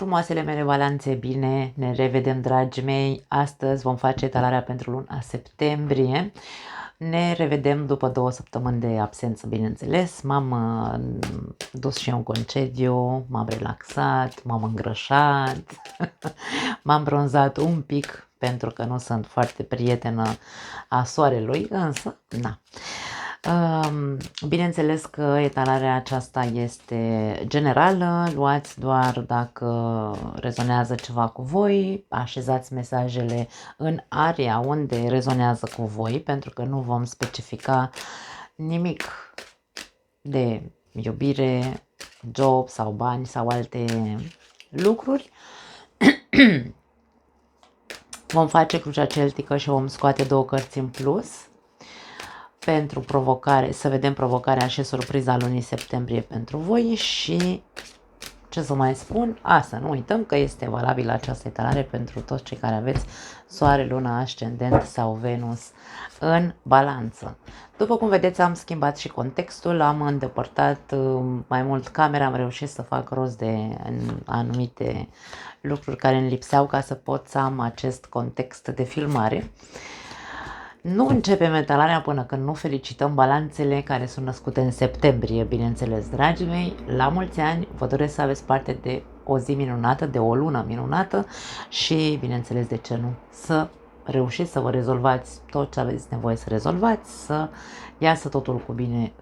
Frumoasele mele balanțe, bine, ne revedem, dragii mei. Astăzi vom face etalarea pentru luna septembrie. Ne revedem după 2 săptămâni de absență, bineînțeles. M-am dus și eu în concediu, m-am relaxat, m-am îngrășat, m-am bronzat un pic, pentru că nu sunt foarte prietenă a soarelui, însă, na. Bineînțeles că etalarea aceasta este generală, luați doar dacă rezonează ceva cu voi, așezați mesajele în area unde rezonează cu voi, pentru că nu vom specifica nimic de iubire, job sau bani sau alte lucruri. Vom face crucea celtică și vom scoate 2 cărți în plus pentru provocare, să vedem provocarea și surpriza lunii septembrie pentru voi și ce să mai spun, să nu uităm că este valabilă această etalare pentru toți cei care aveți soare, luna, ascendent sau Venus în balanță. După cum vedeți, am schimbat și contextul, am îndepărtat mai mult camera, am reușit să fac rost de anumite lucruri care îmi lipseau ca să pot să am acest context de filmare. Nu începem etalarea până când nu felicităm balanțele care sunt născute în septembrie, bineînțeles, dragii mei. La mulți ani, vă doresc să aveți parte de o zi minunată, de o lună minunată și, bineînțeles, de ce nu, să reușiți să vă rezolvați tot ce aveți nevoie să rezolvați, să iasă totul cu bine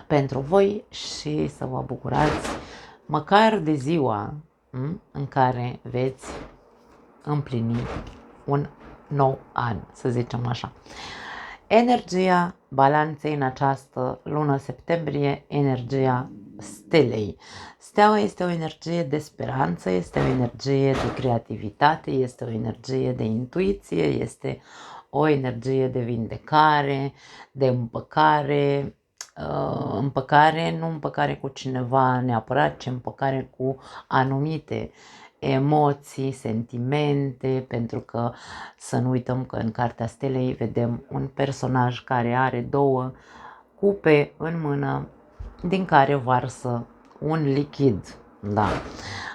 pentru voi și să vă bucurați măcar de ziua în care veți împlini un nou an, să zicem așa. Energia balanței în această lună septembrie, energia stelei. Steaua este o energie de speranță, este o energie de creativitate, este o energie de intuiție, este o energie de vindecare, de împăcare, nu împăcare cu cineva neapărat, ci împăcare cu anumite emoții, sentimente, pentru că să nu uităm că în Cartea Stelei vedem un personaj care are 2 cupe în mână, din care varsă un lichid. Da.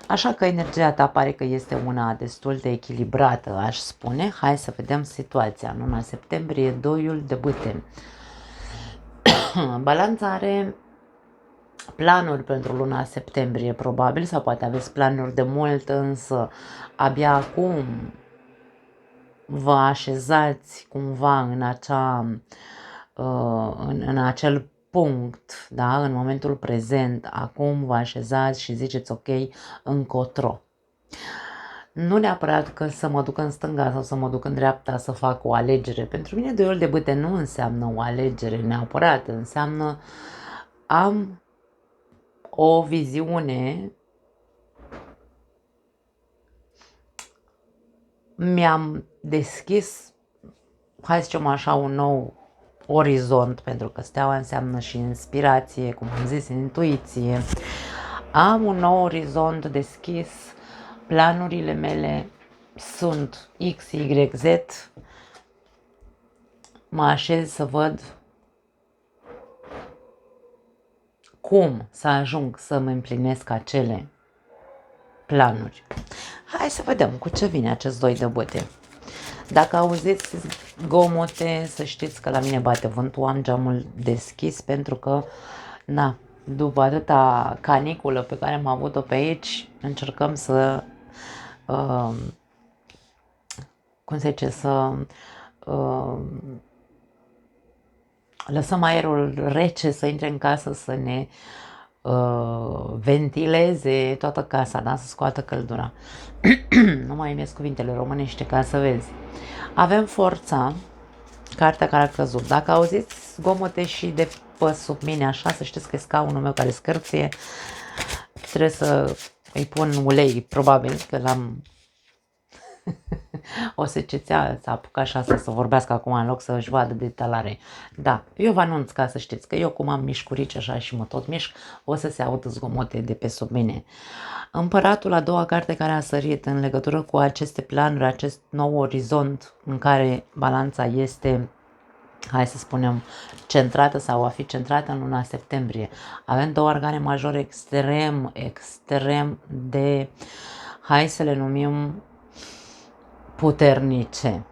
Așa că energia ta pare că este una destul de echilibrată, aș spune. Hai să vedem situația. În luna septembrie, 2 de bâte. Balanța are planuri pentru luna septembrie, probabil, sau poate aveți planuri de mult, însă abia acum vă așezați cumva în acel punct, da? În momentul prezent, acum vă așezați și ziceți ok, încotro. Nu neapărat că să mă duc în stânga sau să mă duc în dreapta să fac o alegere. Pentru mine 2 de bâte nu înseamnă o alegere neapărat, înseamnă am o viziune, mi-am deschis, hai să zicem așa, un nou orizont, pentru că steaua înseamnă și inspirație, cum am zis, intuiție. Am un nou orizont deschis, planurile mele sunt X, Y, Z, mă așez să văd cum să ajung să-mi împlinesc acele planuri. Hai să vedem cu ce vine acest 2 de bâte. Dacă auziți zgomote, să știți că la mine bate vântul, am geamul deschis pentru că, după atâta caniculă pe care am avut-o pe aici, încercăm să, lăsăm aerul rece să intre în casă, să ne ventileze toată casa, da? Să scoată căldura. Nu mai ies cuvintele românește ca să vezi. Avem forța, cartea care a căzut. Dacă auziți zgomote și de pe sub mine așa, să știți că e scaunul meu care scârție. Trebuie să îi pun ulei, probabil, că l-am... O să s-a apucat și asta să vorbească acum în loc să își vadă de etalare. Da, eu vă anunț ca să știți că eu cum am mișcurici așa și mă tot mișc, o să se audă zgomote de pe sub mine. Împăratul, a doua carte care a sărit în legătură cu aceste planuri, acest nou orizont în care balanța este hai să spunem, centrată sau a fi centrată în luna septembrie. Avem două organe majore extrem de, hai să le numim, puternice.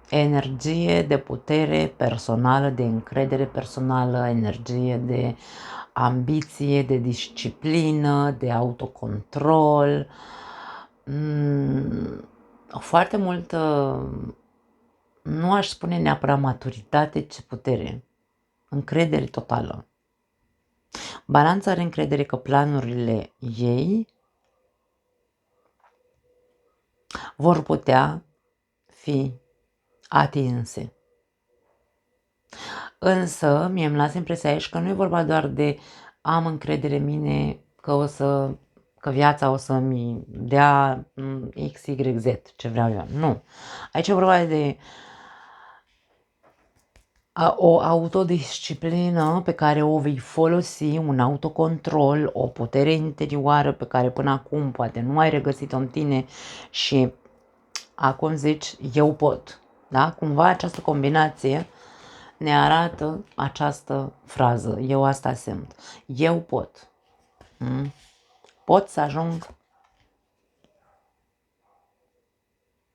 Energie de putere personală, de încredere personală, energie de ambiție, de disciplină, de autocontrol, foarte multă, nu aș spune neapărat maturitate, ci putere, încredere totală. Balanța are încredere că planurile ei vor putea fi atinse. Însă, mie îmi lasă impresia aici că nu e vorba doar de am încredere în mine că viața o să-mi dea X, Y, Z, ce vreau eu. Nu. Aici e vorba de o autodisciplină pe care o vei folosi, un autocontrol, o putere interioară pe care până acum poate nu ai regăsit-o în tine și acum zici, eu pot. Da? Cumva această combinație ne arată această frază. Eu asta simt. Eu pot. Pot să ajung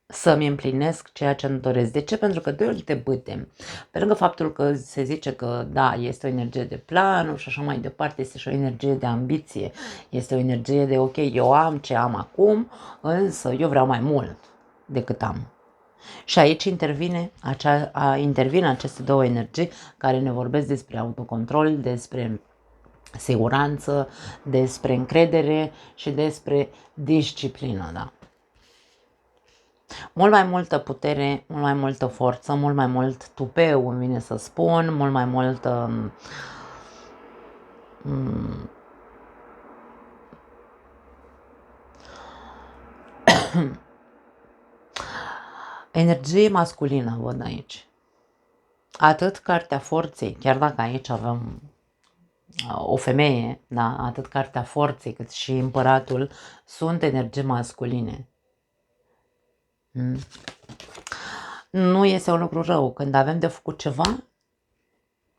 să-mi împlinesc ceea ce îmi doresc. De ce? Pentru că doi ori te bâte. Pe lângă faptul că se zice că da, este o energie de planuri și așa mai departe, este și o energie de ambiție. Este o energie de ok, eu am ce am acum, însă eu vreau mai mult decât am. Și aici intervin aceste două energii care ne vorbesc despre autocontrol, despre siguranță, despre încredere și despre disciplină. Da? Mult mai multă putere, mult mai multă forță, mult mai mult tupeu, îmi vine să spun, mult mai multă energie masculină văd aici. Atât cartea forței, chiar dacă aici avem o femeie, da, atât cartea forței cât și împăratul sunt energii masculine. Nu este un lucru rău. Când avem de făcut ceva,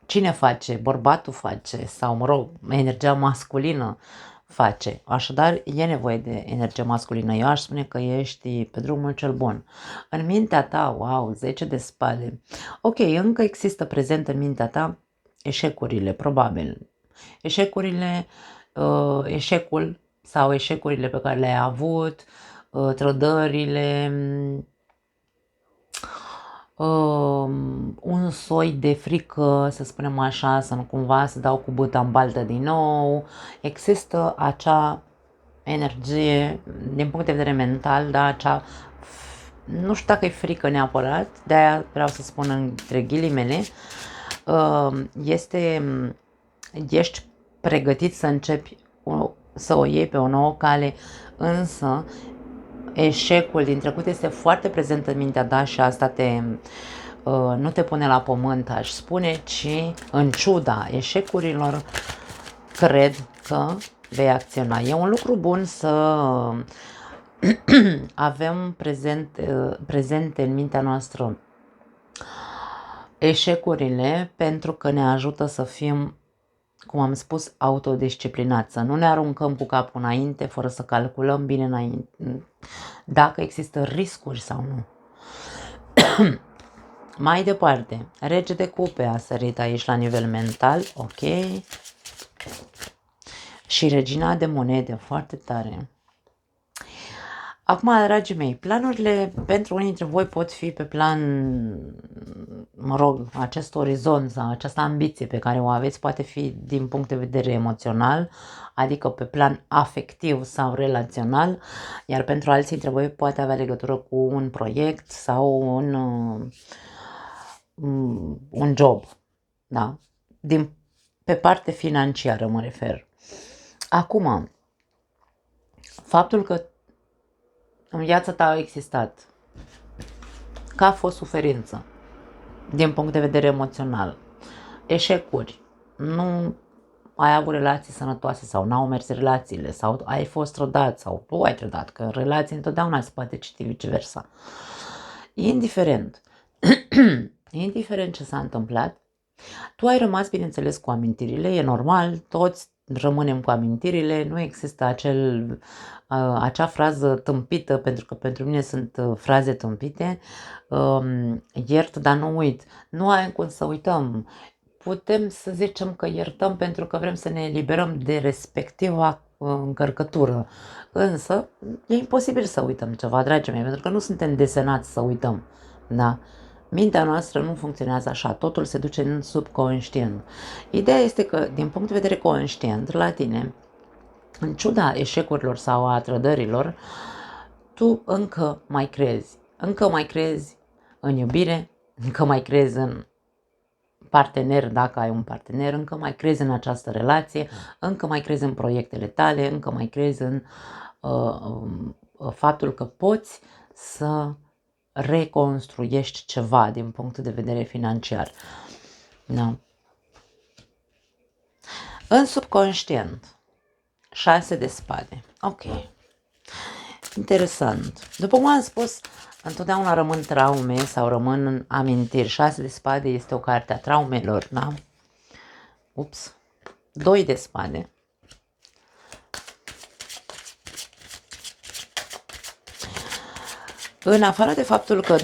cine face? Bărbatul face sau, mă rog, energia masculină face. Așadar, e nevoie de energie masculină. Eu aș spune că ești pe drumul cel bun. În mintea ta, wow, 10 de spade. Ok, încă există prezent în mintea ta eșecurile, probabil. Eșecul sau eșecurile pe care le-ai avut, trădările, un soi de frică, să spunem așa, să nu cumva să dau cu bâta în baltă din nou. Există acea energie, din punct de vedere mental, da, acea, nu știu dacă e frică neapărat, de-aia vreau să spun între ghilimele, ești pregătit să începi să o iei pe o nouă cale, însă eșecul din trecut este foarte prezent în mintea ta și asta nu te pune la pământ, aș spune, ci în ciuda eșecurilor cred că vei acționa. E un lucru bun să avem prezente în mintea noastră eșecurile, pentru că ne ajută să fim, cum am spus, autodisciplinați, să nu ne aruncăm cu capul înainte fără să calculăm bine înainte dacă există riscuri sau nu. Mai departe, Rege de cupe a sărit aici la nivel mental, ok. Și Regina de monede, foarte tare. Acum, dragii mei, planurile pentru unii dintre voi pot fi pe plan, mă rog, acest orizont sau această ambiție pe care o aveți poate fi din punct de vedere emoțional, adică pe plan afectiv sau relațional, iar pentru alții dintre voi poate avea legătură cu un proiect sau un job, da? Pe parte financiară mă refer. Acum, faptul că în viața ta au existat, că a fost suferință, din punct de vedere emoțional, eșecuri, nu ai avut relații sănătoase sau n-au mers relațiile, sau ai fost trădat sau tu ai trădat, că în relații întotdeauna se poate citi viceversa. Indiferent, indiferent ce s-a întâmplat, tu ai rămas, bineînțeles, cu amintirile, e normal, toți rămânem cu amintirile, nu există acea frază tâmpită, pentru că pentru mine sunt fraze tâmpite, iert, dar nu uit. Nu ai cum să uităm. Putem să zicem că iertăm pentru că vrem să ne eliberăm de respectiva încărcătură, însă e imposibil să uităm ceva, dragii mei, pentru că nu suntem desenați să uităm, da? Mintea noastră nu funcționează așa, totul se duce în subconștient. Ideea este că, din punct de vedere conștient, la tine, în ciuda eșecurilor sau a trădărilor, tu încă mai crezi în iubire, încă mai crezi în partener, dacă ai un partener, încă mai crezi în această relație, încă mai crezi în proiectele tale, încă mai crezi în faptul că poți să reconstruiești ceva din punct de vedere financiar. Da. În subconștient, 6 de spade. Ok. Interesant. După cum am spus, întotdeauna rămân traume sau rămân amintiri. 6 de spade este o carte a traumelor, da? Ups. 2 de spade. În afară de faptul că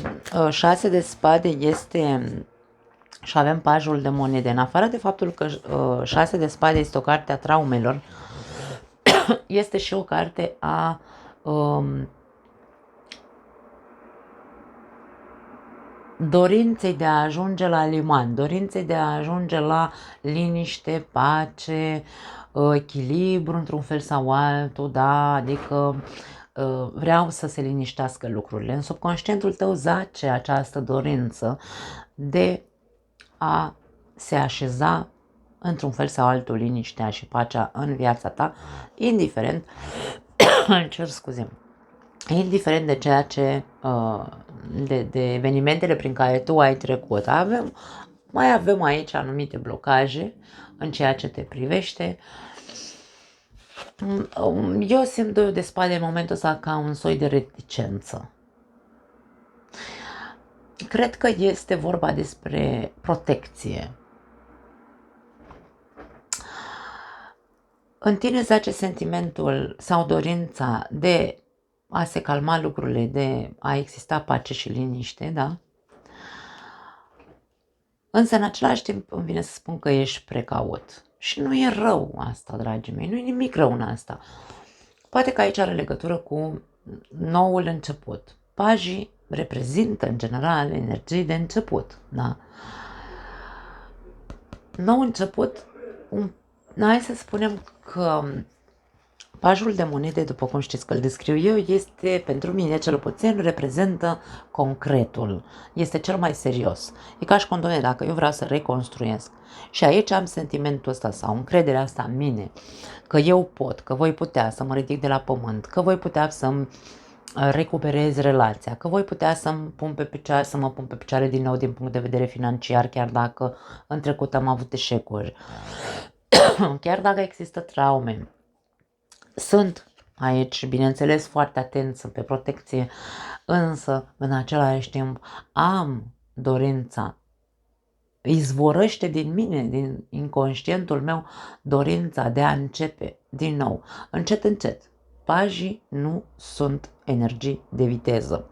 6 de spade este și avem pajul de monede, în afară de faptul că 6 de spade este o carte a traumelor, este și o carte a dorinței de a ajunge la liman, dorinței de a ajunge la liniște, pace, echilibru într-un fel sau altul, da, adică vreau să se liniștească lucrurile. În subconștientul tău zace această dorință de a se așeza într-un fel sau altul liniștea și pacea în viața ta, indiferent, cer scuze, indiferent de ceea ce, de evenimentele prin care tu ai trecut. Mai avem aici anumite blocaje în ceea ce te privește. Eu simt 2 de spade în momentul ăsta ca un soi de reticență. Cred că este vorba despre protecție. În tine zace sentimentul sau dorința de a se calma lucrurile, de a exista pace și liniște, da? Însă, în același timp, îmi vine să spun că ești precaut. Și nu e rău asta, dragii mei, nu e nimic rău în asta. Poate că aici are legătură cu noul început. Pajii reprezintă, în general, energii de început, da? Nou început, hai să spunem că pajul de monede, după cum știți că îl descriu eu, este, pentru mine, cel puțin, reprezintă concretul. Este cel mai serios. E ca și cum, doamne, dacă eu vreau să reconstruiesc. Și aici am sentimentul ăsta sau încrederea asta în mine, că eu pot, că voi putea să mă ridic de la pământ, că voi putea să-mi recuperez relația, că voi putea să mă pun pe picioare din nou din punct de vedere financiar, chiar dacă în trecut am avut eșecuri, chiar dacă există traume. Sunt aici, bineînțeles, foarte atent, sunt pe protecție, însă, în același timp, am dorința, izvorăște din mine, din inconștientul meu, dorința de a începe din nou, încet, încet. Pajii nu sunt energii de viteză.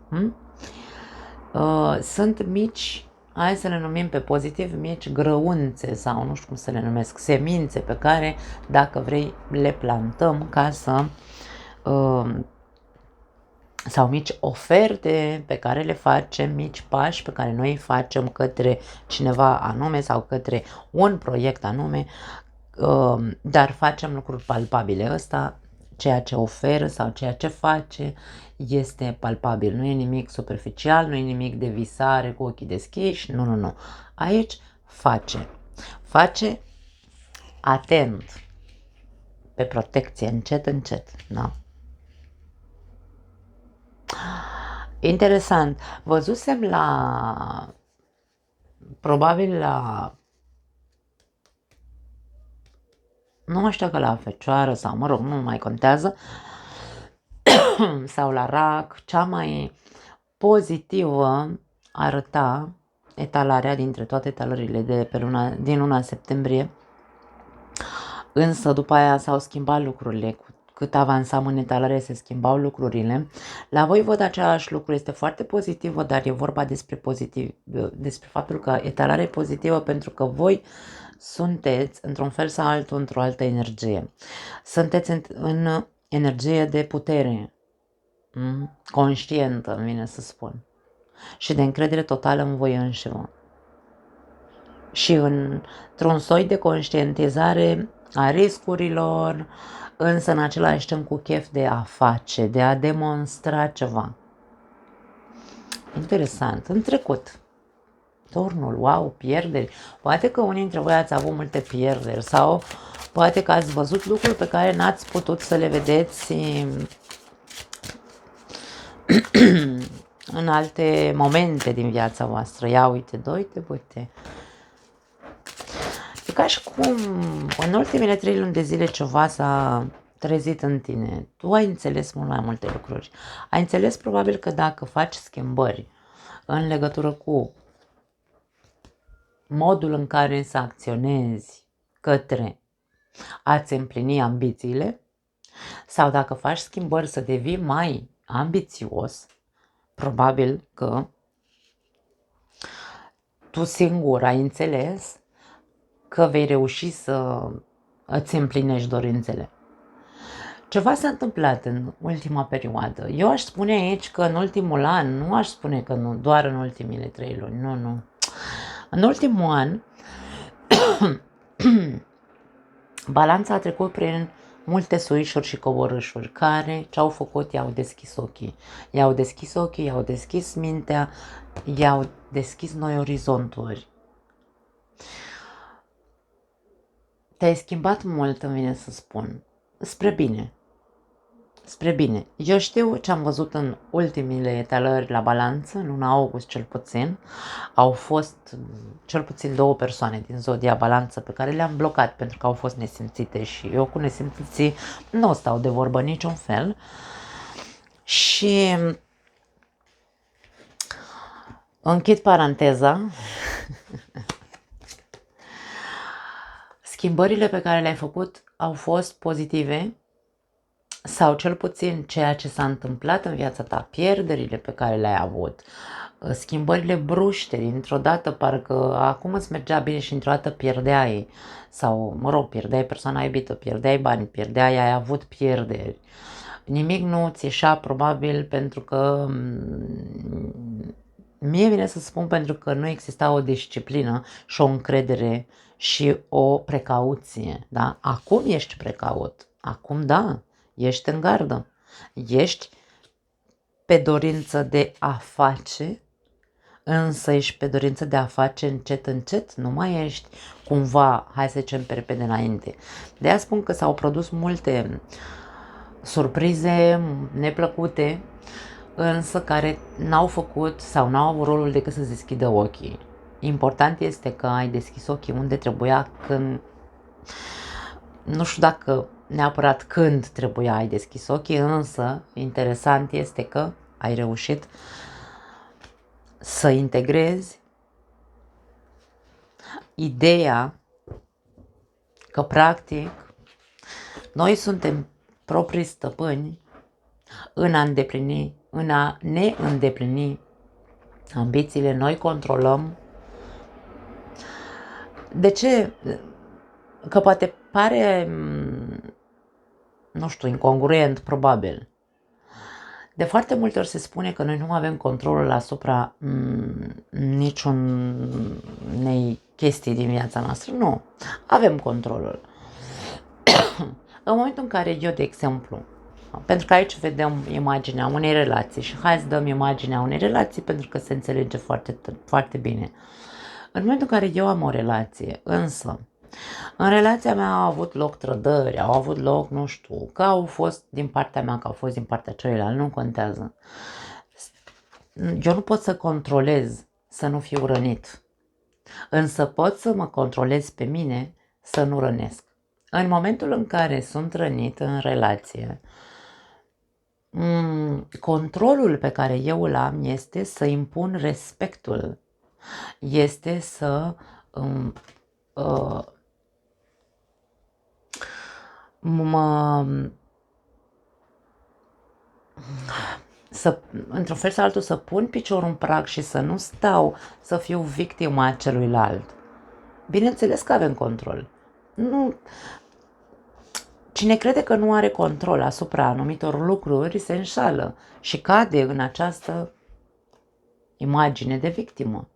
Sunt mici, hai să le numim pe pozitiv, mici grăunțe sau nu știu cum să le numesc, semințe pe care, dacă vrei, le plantăm ca să, sau mici oferte pe care le facem, mici pași pe care noi îi facem către cineva anume sau către un proiect anume, dar facem lucruri palpabile. Ăsta, ceea ce oferă sau ceea ce face, este palpabil. Nu e nimic superficial, nu e nimic de visare cu ochii deschiși, nu. Aici face atent, pe protecție, încet, încet, da? Interesant, văzusem probabil nu mai știu că la fecioară sau, mă rog, nu mai contează, sau la rac, cea mai pozitivă arăta etalarea dintre toate etalările de pe din luna septembrie, însă după aia s-au schimbat lucrurile. Cât avansam în etalare se schimbau lucrurile. La voi văd același lucru, este foarte pozitivă, dar e vorba despre despre faptul că etalarea e pozitivă pentru că voi sunteți într-un fel sau altul într-o altă energie. Sunteți în energie de putere, conștientă, îmi vine să spun, și de încredere totală în voi înșivă. Și într-un soi de conștientizare a riscurilor, însă în același timp cu chef de a face, de a demonstra ceva. Interesant. În trecut, turnul, wow, pierderi. Poate că unii dintre voi ați avut multe pierderi sau poate că ați văzut lucruri pe care n-ați putut să le vedeți în alte momente din viața voastră. Ia uite, uite. E ca și cum în ultimele 3 luni de zile ceva s-a trezit în tine. Tu ai înțeles mult mai multe lucruri. Ai înțeles probabil că dacă faci schimbări în legătură cu modul în care să acționezi către a-ți împlini ambițiile, sau dacă faci schimbări să devii mai ambițios, probabil că tu singur ai înțeles că vei reuși să îți împlinești dorințele. Ceva s-a întâmplat în ultima perioadă. Eu aș spune aici că în ultimul an, nu aș spune că nu, doar în ultimile 3 luni, nu. În ultimul an, balanța a trecut prin multe suișuri și coborâșuri care ce-au făcut? I-au deschis ochii. I-au deschis ochii, i-au deschis mintea, i-au deschis noi orizonturi. Te-ai schimbat mult, îmi vine să spun, spre bine. Spre bine. Eu știu ce am văzut în ultimile etalări la balanță, în luna august cel puțin. Au fost cel puțin 2 persoane din zodia balanță pe care le-am blocat pentru că au fost nesimțite și eu cu nesimțiții nu stau de vorbă niciun fel. Și închid paranteza. Schimbările pe care le-ai făcut au fost pozitive, sau cel puțin ceea ce s-a întâmplat în viața ta, pierderile pe care le-ai avut, schimbările bruște, dintr-o dată parcă acum îți mergea bine și dintr-o dată pierdeai, sau pierdeai persoana iubită, pierdeai bani, ai avut pierderi. Nimic nu ți ieșea probabil pentru că mie vine să spun pentru că nu exista o disciplină și o încredere și o precauție, da? Acum ești precaut, acum da, ești în gardă, ești pe dorință de a face, însă ești pe dorință de a face încet, nu mai ești cumva, hai să zicem, pe repede înainte. De aia spun că s-au produs multe surprize neplăcute, însă care n-au făcut sau n-au avut rolul decât să deschidă ochii. Important este că ai deschis ochii unde trebuia, când, nu știu dacă neapărat când trebuia ai deschis ochii, însă interesant este că ai reușit să integrezi ideea că practic noi suntem proprii stăpâni în a ne îndeplini ambițiile, noi controlăm. De ce? Că poate pare, nu știu, incongruent, probabil. De foarte multe ori se spune că noi nu avem controlul asupra niciunei chestii din viața noastră. Nu, avem controlul. În momentul în care eu, de exemplu, pentru că aici vedem imaginea unei relații și hai să dăm imaginea unei relații pentru că se înțelege foarte, foarte bine. În momentul în care eu am o relație, însă în relația mea au avut loc trădări, au avut loc, nu știu, că au fost din partea mea, că au fost din partea celuilalt, nu contează. Eu nu pot să controlez să nu fiu rănit, însă pot să mă controlez pe mine să nu rănesc. În momentul în care sunt rănit în relație, controlul pe care eu îl am este să impun respectul este să mă, într-un fel sau altul, să pun piciorul în prag și să nu stau să fiu victima celuilalt. Bineînțeles că avem control. Nu, cine crede că nu are control asupra anumitor lucruri se înșală și cade în această imagine de victimă,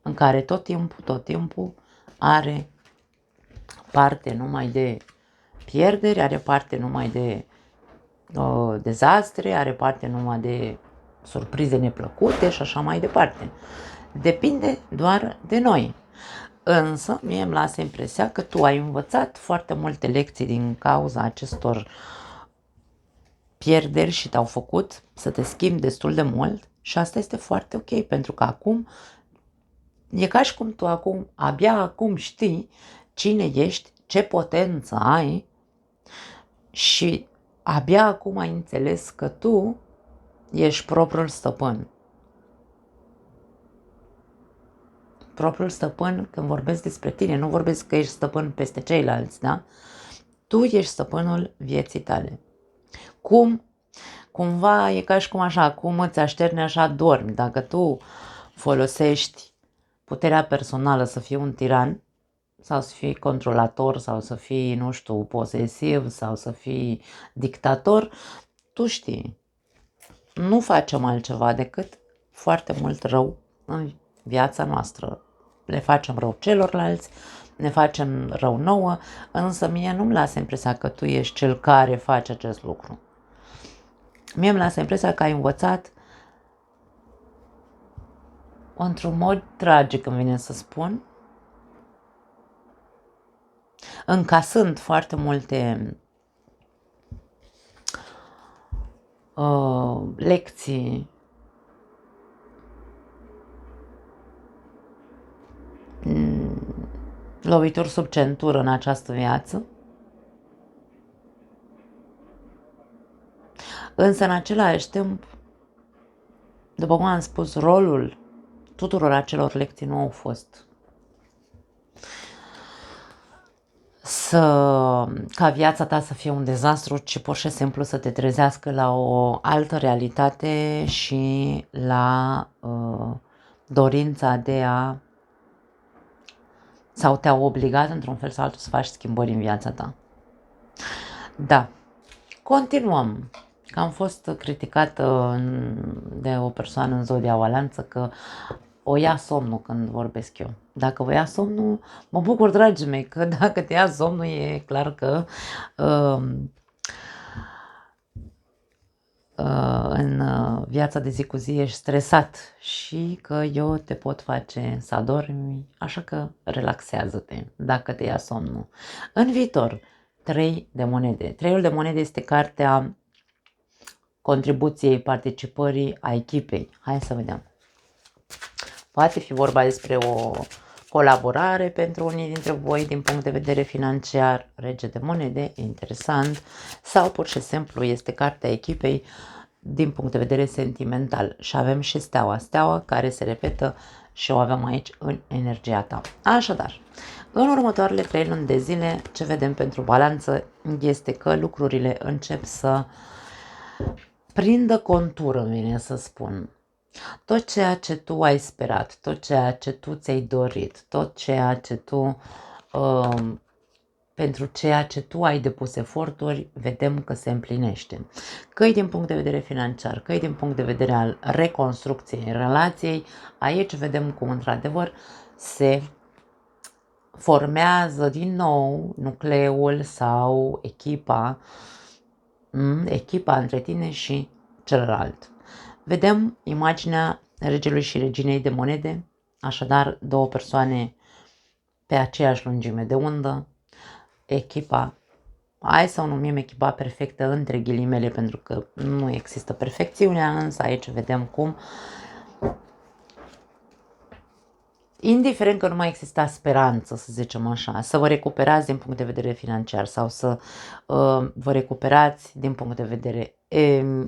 în care tot timpul are parte numai de pierderi, are parte numai de dezastre, are parte numai de surprize neplăcute și așa mai departe. Depinde doar de noi. Însă, mie îmi lasă impresia că tu ai învățat foarte multe lecții din cauza acestor pierderi și te-au făcut să te schimbi destul de mult și asta este foarte ok, pentru că acum e ca și cum tu abia acum știi cine ești, ce potență ai și abia acum ai înțeles că tu ești propriul stăpân. Propriul stăpân, când vorbesc despre tine, nu vorbesc că ești stăpân peste ceilalți, da? Tu ești stăpânul vieții tale. Cumva e ca și cum așa, cum îți așterne, așa dormi. Dacă tu folosești puterea personală să fii un tiran, sau să fii controlator, sau să fii, nu știu, posesiv, sau să fii dictator, tu știi, nu facem altceva decât foarte mult rău în viața noastră. Le facem rău celorlalți, ne facem rău nouă, însă mie nu-mi lasă impresia că tu ești cel care face acest lucru. Mie îmi lasă impresia că ai învățat într-un mod tragic, îmi vine să spun, încasând foarte multe lecții, lovituri sub centură în această viață, însă în același timp, după cum am spus, rolul tuturor acelor lecții nu au fost ca viața ta să fie un dezastru, ci pur și simplu să te trezească la o altă realitate și la dorința de a, sau te-au obligat într-un fel sau altul să faci schimbări în viața ta. Da, continuăm. Că am fost criticată de o persoană în zodia Balanță că o ia somnul când vorbesc eu. Dacă vă ia somnul, mă bucur, dragii mei, că dacă te ia somnul e clar că în viața de zi cu zi ești stresat și că eu te pot face să adormi, așa că relaxează-te dacă te ia somnul. În viitor, 3 de monede. 3-ul de monede este cartea contribuției, participării a echipei. Hai să vedem. Poate fi vorba despre o colaborare pentru unii dintre voi din punct de vedere financiar, Rege de monede, interesant, sau pur și simplu este cartea echipei din punct de vedere sentimental. Și avem și steaua care se repetă și o avem aici în energia ta. Așadar, în următoarele 3 luni de zile, ce vedem pentru Balanță este că lucrurile încep să prindă contură, vine să spun. Tot ceea ce tu ai sperat, tot ceea ce tu ți-ai dorit, tot ceea ce tu, pentru ceea ce tu ai depus eforturi, vedem că se împlinește. Că-i din punct de vedere financiar, că-i din punct de vedere al reconstrucției relației, aici vedem cum într-adevăr se formează din nou nucleul sau echipa între tine și celălalt. Vedem imaginea regelui și reginei de monede, așadar 2 persoane pe aceeași lungime de undă, echipa, hai să o numim echipa perfectă între ghilimele, pentru că nu există perfecțiunea, însă aici vedem cum, indiferent că nu mai exista speranță, să zicem așa, să vă recuperați din punct de vedere financiar sau să vă recuperați din punct de vedere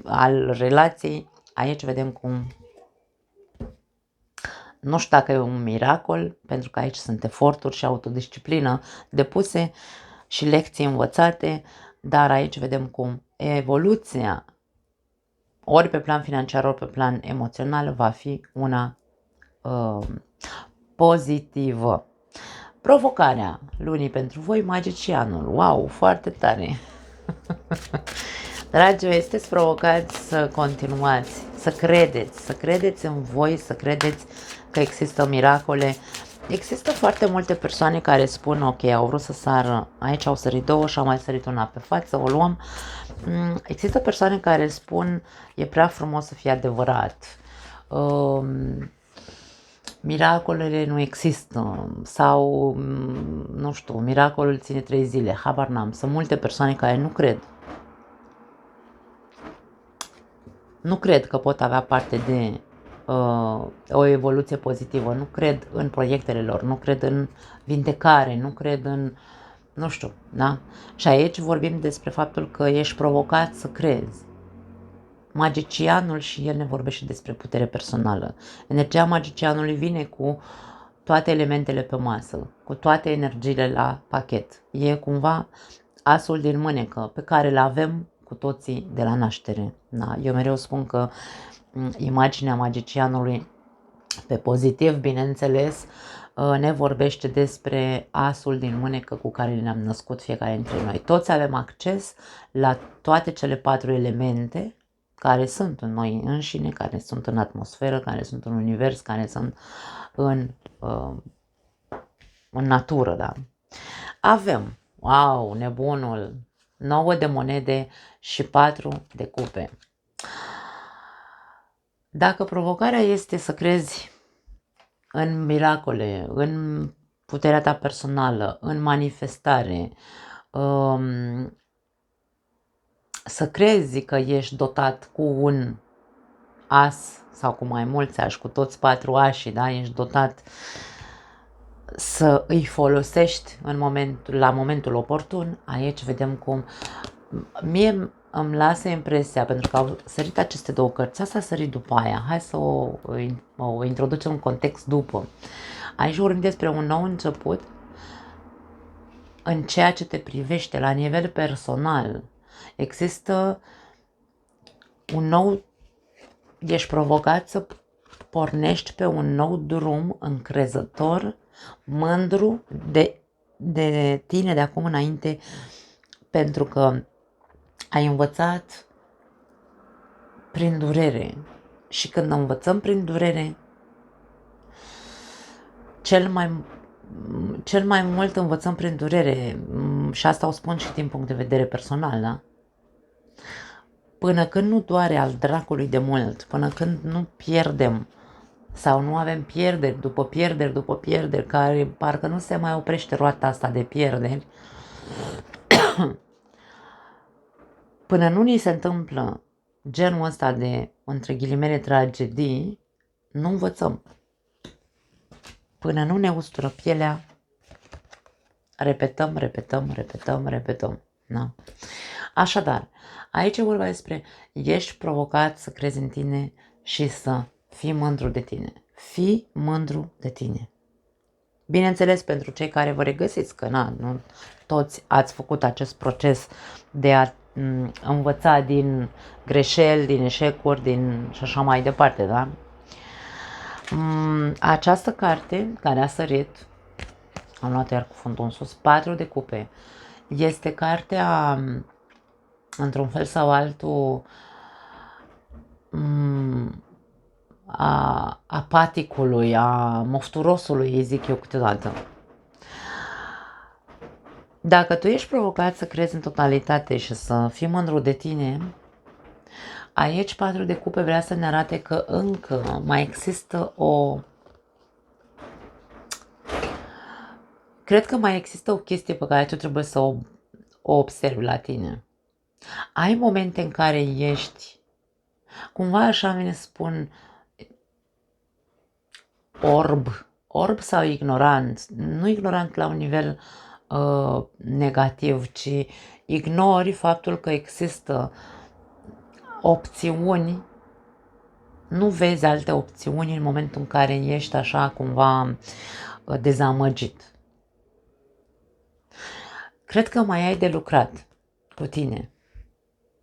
al relației, aici vedem cum Nu știu dacă e un miracol, pentru că aici sunt eforturi și autodisciplină depuse și lecții învățate, dar aici vedem cum evoluția, ori pe plan financiar, ori pe plan emoțional, va fi una pozitivă. Provocarea lunii pentru voi, magicianul. Wow, foarte tare! Dragii mei, sunteți provocați să continuați, să credeți în voi, să credeți că există miracole. Există foarte multe persoane care spun, ok, au vrut să sară, aici au sărit două și au mai sărit una pe față, o luăm. Există persoane care spun, e prea frumos să fie adevărat. Miracolele nu există sau, nu știu, miracolul ține 3 zile, habar n-am. Sunt multe persoane care nu cred. Nu cred că pot avea parte de o evoluție pozitivă, nu cred în proiectele lor, nu cred în vindecare, nu cred în, nu știu, da? Și aici vorbim despre faptul că ești provocat să crezi. Magicianul și el ne vorbește despre putere personală. Energia magicianului vine cu toate elementele pe masă, cu toate energiile la pachet. E cumva asul din mânecă pe care îl avem cu toții de la naștere. Da? Eu mereu spun că imaginea magicianului, pe pozitiv, bineînțeles, ne vorbește despre asul din mânecă cu care ne-am născut fiecare dintre noi. Toți avem acces la toate cele 4 elemente care sunt în noi înșine, care sunt în atmosferă, care sunt în univers, care sunt în natură, da? Avem, wow, nebunul, 9 de monede și 4 de cupe. Dacă provocarea este să crezi în miracole, în puterea ta personală, în manifestare, să crezi că ești dotat cu un as sau cu mai mulți ași, cu toți 4 ași, da? Ești dotat să îi folosești la momentul oportun. Aici vedem cum mie îmi lasă impresia, pentru că au sărit aceste 2 cărți, asta a sărit după aia, hai să o introducem în context după. Aici vorbim despre un nou început în ceea ce te privește la nivel personal. Există un nou, ești provocat să pornești pe un nou drum încrezător, mândru de tine de acum înainte, pentru că ai învățat prin durere. Și când învățăm prin durere, cel mai mult învățăm prin durere, și asta o spun și din punct de vedere personal, da? Până când nu doare al dracului de mult, până când nu pierdem sau nu avem pierderi după pierderi, care parcă nu se mai oprește roata asta de pierderi, până nu ni se întâmplă genul ăsta de, între ghilimele, tragedii, nu învățăm. Până nu ne ustură pielea, repetăm. Da? Așadar, aici e vorba despre ești provocat să crezi în tine și să fii mândru de tine. Fii mândru de tine. Bineînțeles, pentru cei care vă regăsiți, că nu toți ați făcut acest proces de a învăța din greșeli, din eșecuri, și așa mai departe, da? Această carte care a sărit, am luat iar cu fundul în sus, 4 de cupe, este cartea, într-un fel sau altul, a apaticului, a mofturosului, îi zic eu câteodată. Dacă tu ești provocat să crezi în totalitate și să fii mândru de tine, aici 4 de cupe vrea să ne arate că încă mai există cred că mai există o chestie pe care tu trebuie să o observi la tine. Ai momente în care ești, cumva așa vine să spun, orb sau ignorant, nu ignorant la un nivel negativ, ci ignori faptul că există opțiuni Nu vezi alte opțiuni în momentul în care ești așa cumva dezamăgit. Cred că mai ai de lucrat cu tine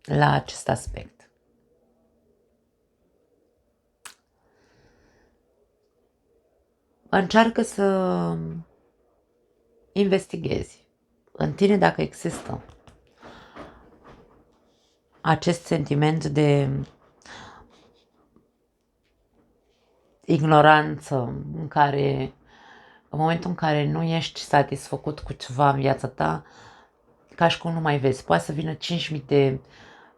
la acest aspect. Încearcă să investighezi în tine dacă există acest sentiment de ignoranță în care, în momentul în care nu ești satisfăcut cu ceva în viața ta, ca și cum nu mai vezi. Poate să vină 5.000 de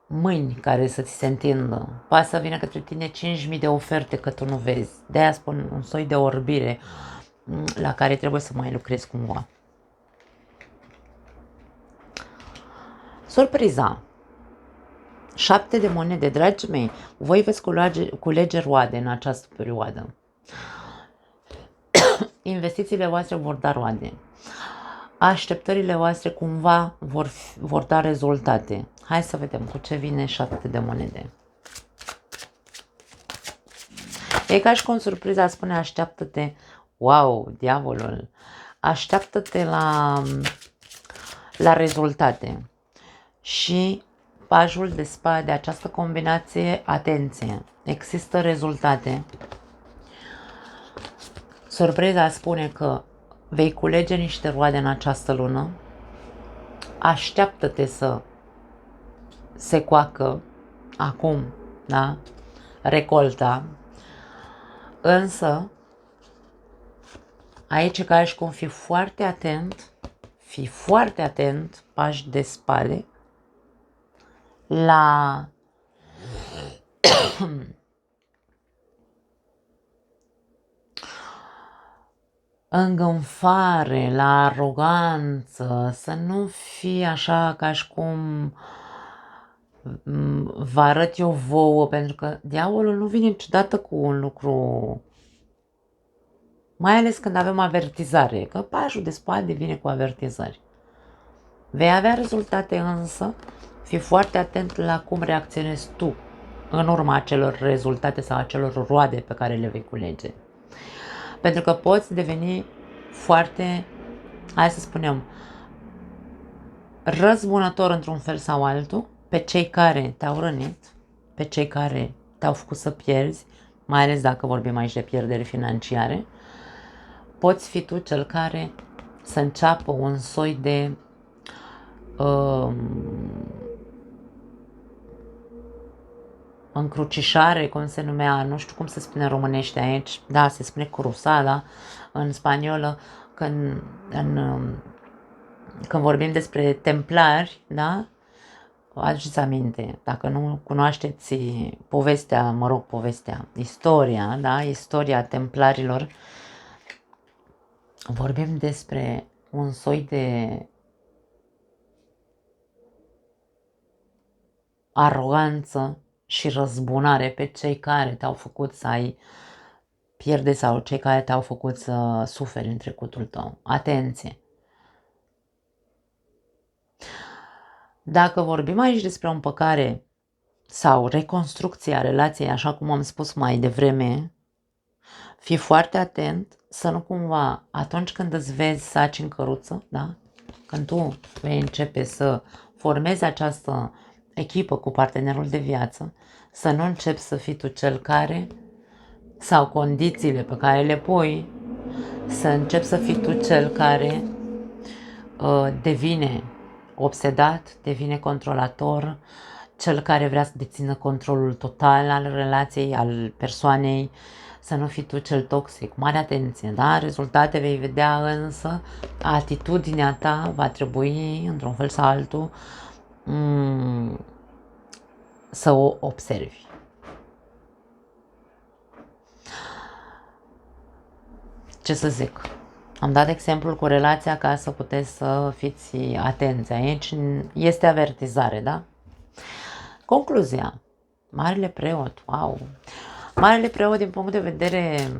mâini care să ți se întindă. Poate să vină către tine 5.000 de oferte că tu nu vezi. De-aia spun un soi de orbire la care trebuie să mai lucrezi cumva. Surpriza. 7 de monede, dragii mei, voi veți culege roade în această perioadă. Investițiile voastre vor da roade. Așteptările voastre cumva vor da rezultate. Hai să vedem cu ce vine 7 de monede. E ca și cum surpriza spune așteaptă-te, wow, diavolul, așteaptă-te la rezultate. Și pajul de spade, această combinație, atenție, există rezultate. Surpriza spune că vei culege niște roade în această lună, așteaptă-te să se coacă acum, da? Recolta, însă aici ca și cum fii foarte atent, pași de spade, la îngânfare, la aroganță, să nu fii așa ca și cum vă arăt eu vouă, pentru că diavolul nu vine niciodată cu un lucru, mai ales când avem avertizare, că pajul de spade vine cu avertizare. Vei avea rezultate, însă fii foarte atent la cum reacționezi tu în urma acelor rezultate sau acelor roade pe care le vei culege. Pentru că poți deveni foarte, hai să spunem, răzbunător într-un fel sau altul pe cei care te-au rănit, pe cei care te-au făcut să pierzi, mai ales dacă vorbim aici de pierderi financiare. Poți fi tu cel care să înceapă un soi de încrucișare, cum se numea, nu știu cum se spune în românește aici, da, se spune cruzada în spaniolă, când vorbim despre templari, da, aduceți aminte, dacă nu cunoașteți istoria, da, istoria templarilor, vorbim despre un soi de aroganță și răzbunare pe cei care te-au făcut să ai pierde sau cei care te-au făcut să suferi în trecutul tău. Atenție! Dacă vorbim aici despre o împăcare sau reconstrucția relației, așa cum am spus mai devreme, fii foarte atent să nu cumva, atunci când îți vezi saci în căruță, da? Când tu vei începe să formezi această echipă cu partenerul de viață, să nu începi să fii tu cel care, sau condițiile pe care le pui, să începi să fii tu cel care devine obsedat, devine controlator, cel care vrea să dețină controlul total al relației, al persoanei, să nu fii tu cel toxic. Mare atenție, da? Rezultate vei vedea, însă atitudinea ta va trebui, într-un fel sau altul, să o observi. Ce să zic? Am dat exemplul cu relația ca să puteți să fiți atenți. Aici este avertizare, da? Concluzia. Marele preot, wow! Marele preot, din punct de vedere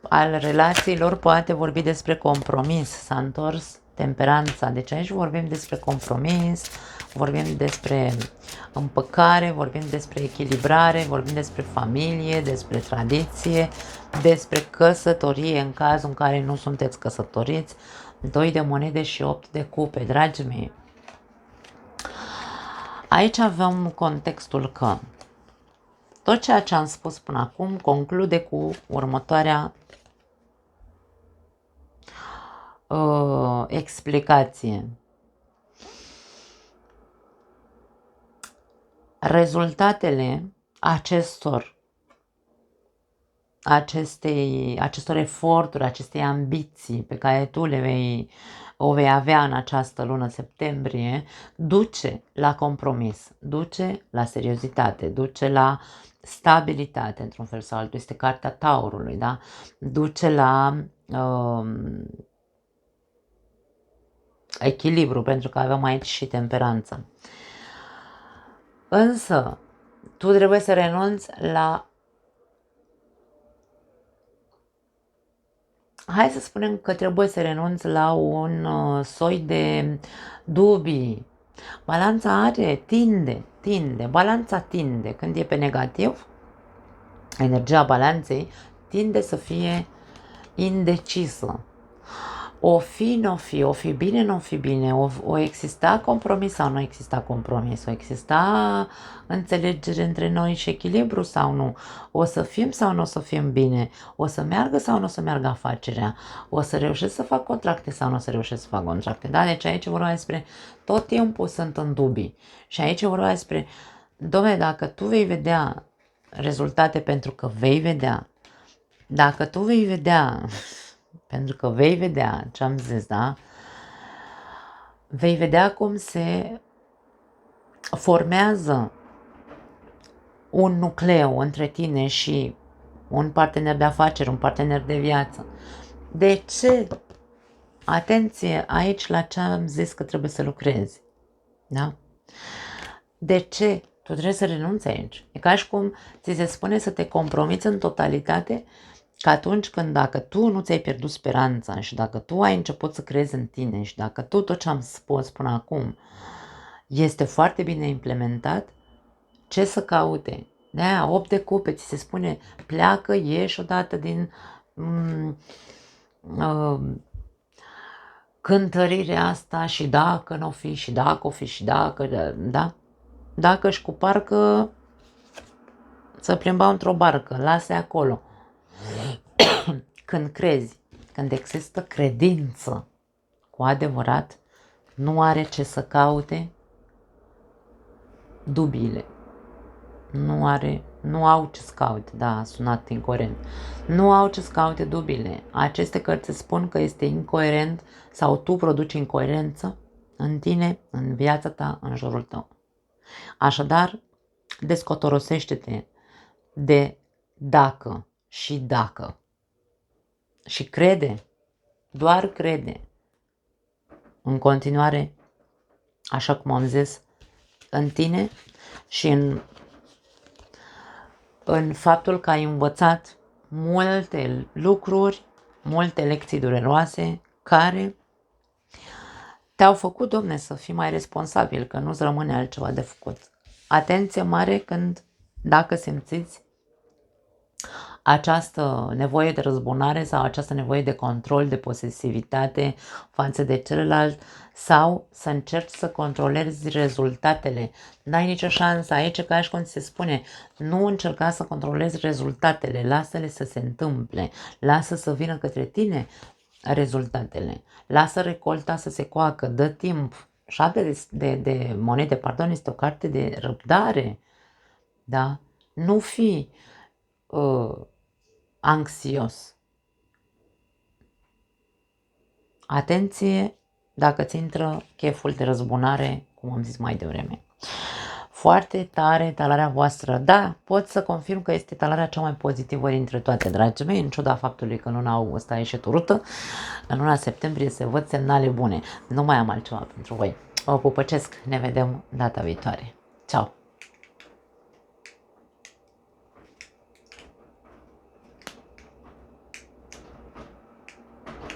al relațiilor, poate vorbi despre compromis. S-a întors Temperanța. Deci aici vorbim despre compromis, vorbim despre împăcare, vorbim despre echilibrare, vorbim despre familie, despre tradiție, despre căsătorie în cazul în care nu sunteți căsătoriți. 2 de monede și 8 de cupe, dragii mei. Aici avem contextul că tot ceea ce am spus până acum conclude cu următoarea explicație. Rezultatele acestor eforturi, acestei ambiții pe care tu o vei avea în această lună septembrie, duce la compromis, duce la seriozitate, duce la stabilitate într-un fel sau altul. Este cartea Taurului, da? Duce la echilibru, pentru că avem aici și temperanța. Însă, tu trebuie să renunți la... Hai să spunem că trebuie să renunți la un soi de dubii. Balanța balanța tinde. Când e pe negativ, energia balanței tinde să fie indecisă. O fi, nu fi, o fi bine, nu fi bine, o exista compromis sau nu exista compromis, o exista înțelegere între noi și echilibru sau nu, o să fim sau nu o să fim bine, o să meargă sau nu o să meargă afacerea, o să reușesc să fac contracte sau nu o să reușesc să fac contracte, da? Deci aici vorba despre, tot timpul sunt în dubii și aici vorba despre, dom'le, dacă tu vei vedea rezultate pentru că vei vedea, dacă tu vei vedea... Pentru că vei vedea ce am zis, da? Vei vedea cum se formează un nucleu între tine și un partener de afaceri, un partener de viață. De ce? Atenție aici la ce am zis că trebuie să lucrezi. Da? De ce? Tu trebuie să renunți aici. E ca și cum ți se spune să te compromiți în totalitate, că atunci când dacă tu nu ți-ai pierdut speranța și dacă tu ai început să crezi în tine și dacă tu tot ce am spus până acum este foarte bine implementat, ce să caute? De-aia 8 de cupe, ți se spune pleacă, ieși odată din cântărirea asta și dacă nu o fi, și dacă o fi, și dacă, da? Dacă și cu parcă să plimbau într-o barcă, lase acolo. Când crezi, când există credință cu adevărat, nu are ce să caute dubiile. Nu au ce să caute, da, a sunat incoerent. Nu au ce să caute dubiile. Aceste cărți spun că este incoerent sau tu produci incoerență în tine, în viața ta, în jurul tău. Așadar, descotorosește-te de dacă și dacă. Și crede, doar crede, în continuare, așa cum am zis, în tine și în faptul că ai învățat multe lucruri, multe lecții dureroase care te-au făcut, Domne, să fii mai responsabil, că nu-ți rămâne altceva de făcut. Atenție mare dacă simțiți această nevoie de răzbunare sau această nevoie de control, de posesivitate față de celălalt sau să încerci să controlezi rezultatele. N-ai nicio șansă aici, ca și cum se spune, nu încerca să controlezi rezultatele, lasă-le să se întâmple, lasă să vină către tine rezultatele, lasă recolta să se coacă, dă timp. 7 de monede, pardon, este o carte de răbdare, da? Nu fi anxios. Atenție dacă ți intră cheful de răzbunare, cum am zis mai devreme. Foarte tare talarea voastră. Da, pot să confirm că este talarea cea mai pozitivă dintre toate, dragii mei, în ciuda faptului că în luna august a ieșit urâtă, în luna septembrie se văd semnale bune. Nu mai am altceva pentru voi. Vă pupăcesc, ne vedem data viitoare. Ciao!